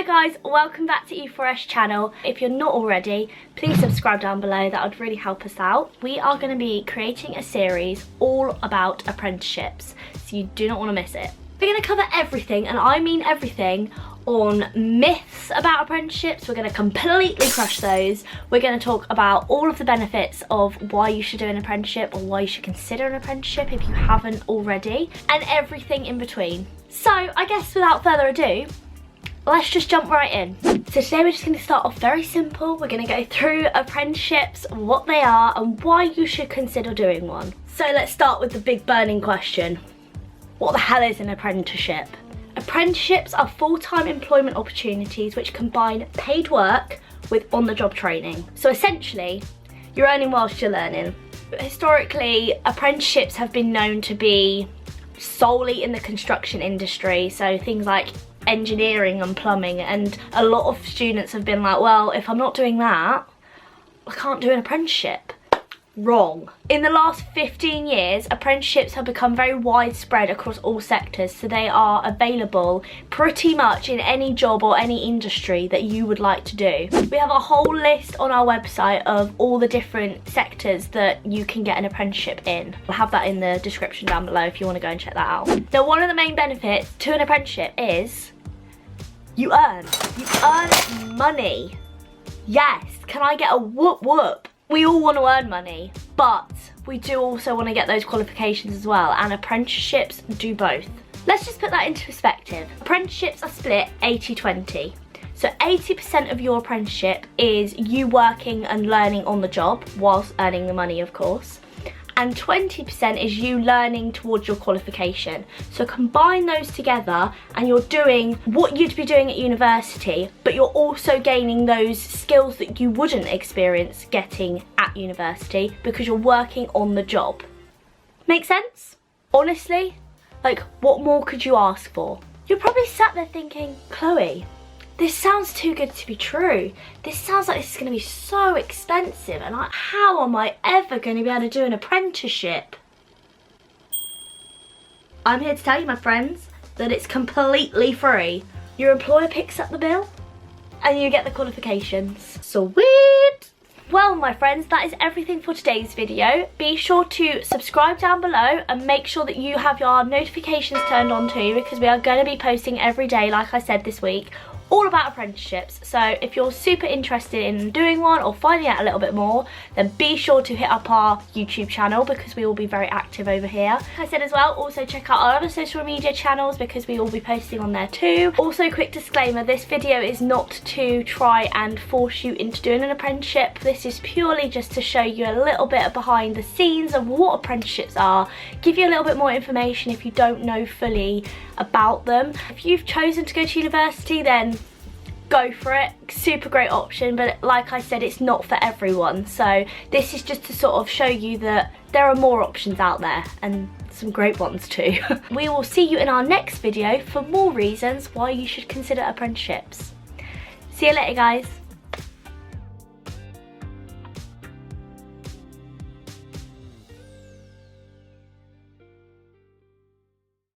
Hi guys, welcome back to E4S channel. If you're not already, please subscribe down below, that would really help us out. We are going to be creating a series all about apprenticeships, so you do not want to miss it. We're going to cover everything, and I mean everything, on myths about apprenticeships. We're going to completely crush those. We're going to talk about all of the benefits of why you should do an apprenticeship or why you should consider an apprenticeship if you haven't already, and everything in between. So I guess without further ado, let's just jump right in. So today we're just going to start off very simple. We're going to go through apprenticeships, what they are and why you should consider doing one. So let's start with the big burning question. What the hell is an apprenticeship? Apprenticeships are full-time employment opportunities which combine paid work with on-the-job training. So essentially, you're earning whilst you're learning. Historically, apprenticeships have been known to be solely in the construction industry, so things like engineering and plumbing, and a lot of students have been like, well, if I'm not doing that, I can't do an apprenticeship. Wrong. In the last 15 years, apprenticeships have become very widespread across all sectors, so they are available pretty much in any job or any industry that you would like to do. We have a whole list on our website of all the different sectors that you can get an apprenticeship in. I'll have that in the description down below if you want to go and check that out. Now, one of the main benefits to an apprenticeship is you earn money. Yes, can I get a whoop whoop? We all want to earn money, but we do also want to get those qualifications as well, and apprenticeships do both. Let's just put that into perspective. Apprenticeships are split 80-20. So 80% of your apprenticeship is you working and learning on the job whilst earning the money, of course. And 20% is you learning towards your qualification. So combine those together and you're doing what you'd be doing at university, but you're also gaining those skills that you wouldn't experience getting at university because you're working on the job. Make sense? Honestly, like, what more could you ask for? You're probably sat there thinking, Chloe, this sounds too good to be true. This sounds like this is going to be so expensive, and like, how am I ever going to be able to do an apprenticeship? I'm here to tell you, my friends, that it's completely free. Your employer picks up the bill and you get the qualifications. Sweet! Well, my friends, that is everything for today's video. Be sure to subscribe down below and make sure that you have your notifications turned on too, because we are going to be posting every day, like I said this week, all about apprenticeships. So if you're super interested in doing one or finding out a little bit more, then be sure to hit up our YouTube channel because we will be very active over here. Like I said as well, also check out our other social media channels because we will be posting on there too. Also, quick disclaimer, this video is not to try and force you into doing an apprenticeship. This is purely just to show you a little bit behind the scenes of what apprenticeships are, give you a little bit more information if you don't know fully about them. If you've chosen to go to university, then go for it. Super great option, but like I said, it's not for everyone. So this is just to sort of show you that there are more options out there, and some great ones too. We will see you in our next video for more reasons why you should consider apprenticeships. See you later, guys.